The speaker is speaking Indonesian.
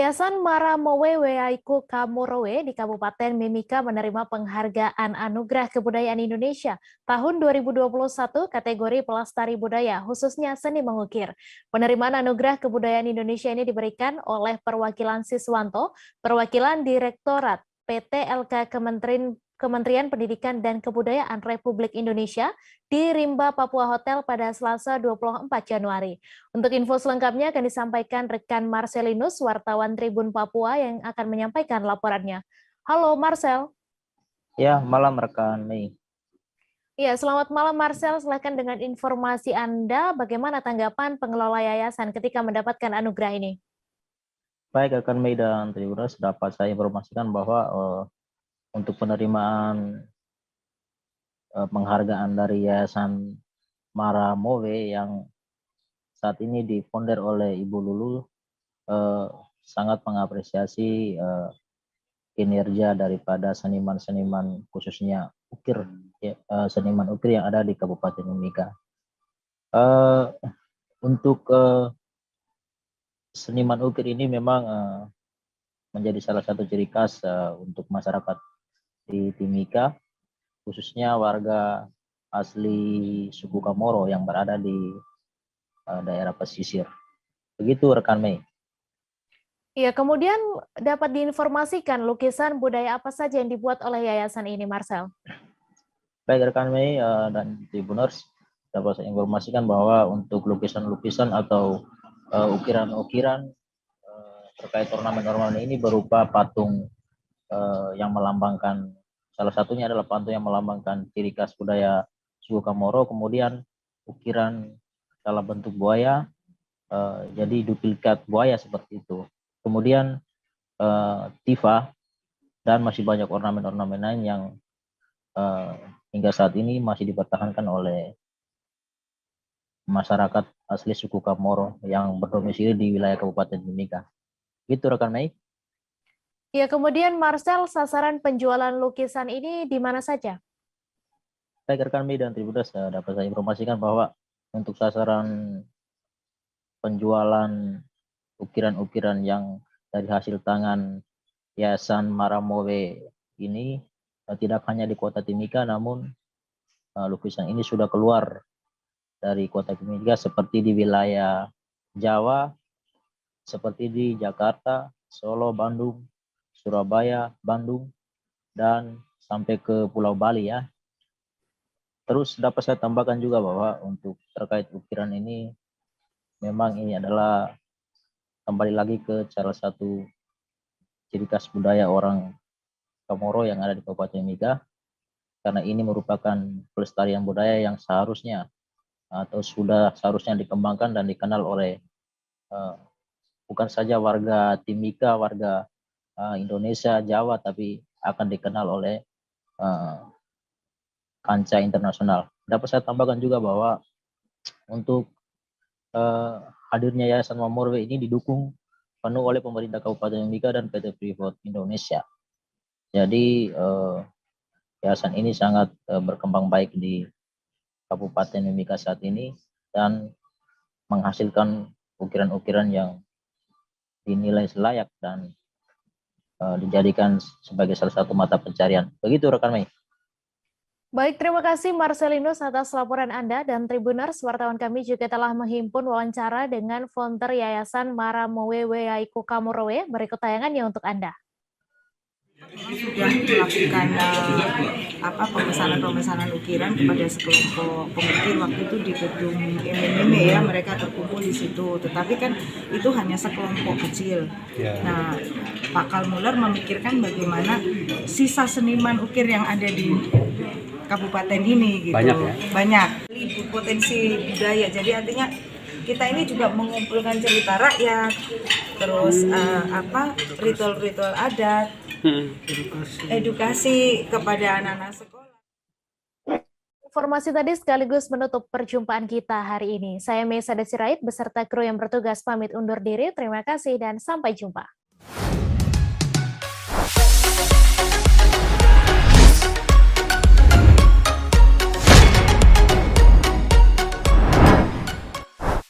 Yayasan Maramowe Weaiku Kamorowe di Kabupaten Mimika menerima penghargaan Anugerah Kebudayaan Indonesia tahun 2021 kategori Pelestari Budaya, khususnya seni mengukir. Penerimaan Anugerah Kebudayaan Indonesia ini diberikan oleh perwakilan Siswanto, perwakilan Direktorat PT LK Kementerian Pendidikan dan Kebudayaan Republik Indonesia di Rimba Papua Hotel pada Selasa 24 Januari. Untuk info selengkapnya akan disampaikan rekan Marcelinus, wartawan Tribun Papua yang akan menyampaikan laporannya. Halo Marcel. Ya, malam rekan Mei. Ya, selamat malam Marcel. Silakan dengan informasi Anda, bagaimana tanggapan pengelola yayasan ketika mendapatkan anugerah ini? Baik rekan Mei dan Tribuners, dapat saya informasikan bahwa untuk penerimaan penghargaan dari Yayasan Maramowe yang saat ini difounder oleh Ibu Lulu sangat mengapresiasi kinerja daripada seniman-seniman khususnya ukir, seniman ukir yang ada di Kabupaten Mimika. Untuk seniman ukir ini memang menjadi salah satu ciri khas untuk masyarakat di Timika, khususnya warga asli suku Kamoro yang berada di daerah pesisir. Begitu rekan Mei. Ya, kemudian dapat diinformasikan lukisan budaya apa saja yang dibuat oleh yayasan ini, Marcel? Baik rekan Mei dan Tribuners, dapat saya informasikan bahwa untuk lukisan-lukisan atau ukiran-ukiran terkait ornamen-ornamen ini berupa patung yang melambangkan, salah satunya adalah patung yang melambangkan ciri khas budaya suku Kamoro, kemudian ukiran dalam bentuk buaya, jadi duplikat buaya seperti itu. Kemudian tifa dan masih banyak ornamen-ornamen lain yang hingga saat ini masih dipertahankan oleh masyarakat asli suku Kamoro yang berdomisili di wilayah Kabupaten Mimika. Gitu rekan Mei. Ya, kemudian Marcel, sasaran penjualan lukisan ini di mana saja? Baik rekan Mei dan Tribuners, dapat saya informasikan bahwa untuk sasaran penjualan ukiran-ukiran yang dari hasil tangan Yayasan Maramowe ini tidak hanya di kota Timika, namun lukisan ini sudah keluar dari kota Timika seperti di wilayah Jawa, seperti di Jakarta, Solo, Bandung, Surabaya, Bandung, dan sampai ke Pulau Bali ya. Terus dapat saya tambahkan juga bahwa untuk terkait ukiran ini, memang ini adalah kembali lagi ke salah satu ciri khas budaya orang Kamoro yang ada di Kabupaten Mimika, karena ini merupakan pelestarian budaya yang seharusnya atau sudah seharusnya dikembangkan dan dikenal oleh bukan saja warga Timika, warga Indonesia, Jawa, tapi akan dikenal oleh kancah internasional. Dapat saya tambahkan juga bahwa untuk hadirnya Yayasan Maramowe ini didukung penuh oleh pemerintah Kabupaten Mimika dan PT Freeport Indonesia. Jadi yayasan ini sangat berkembang baik di Kabupaten Mimika saat ini dan menghasilkan ukiran-ukiran yang dinilai layak dan dijadikan sebagai salah satu mata pencarian. Begitu rekan Mei. Baik, terima kasih Marcelinus atas laporan Anda, dan Tribuners, wartawan kami juga telah menghimpun wawancara dengan founder Yayasan Maramowe Weaiku Kamorowe. Berikut tayangannya untuk Anda. Sudah melakukan pemesanan ukiran kepada sekelompok pengukir waktu itu di gedung MMM ya, mereka terkumpul di situ. Tetapi kan itu hanya sekelompok kecil. Nah, Pak Kalmuller memikirkan bagaimana sisa seniman ukir yang ada di kabupaten ini gitu. Banyak potensi budaya. Jadi artinya kita ini juga mengumpulkan cerita rakyat, terus ritual-ritual adat, edukasi kepada anak-anak sekolah. Informasi tadi sekaligus menutup perjumpaan kita hari ini. Saya Mesa Desirait beserta kru yang bertugas pamit undur diri. Terima kasih dan sampai jumpa.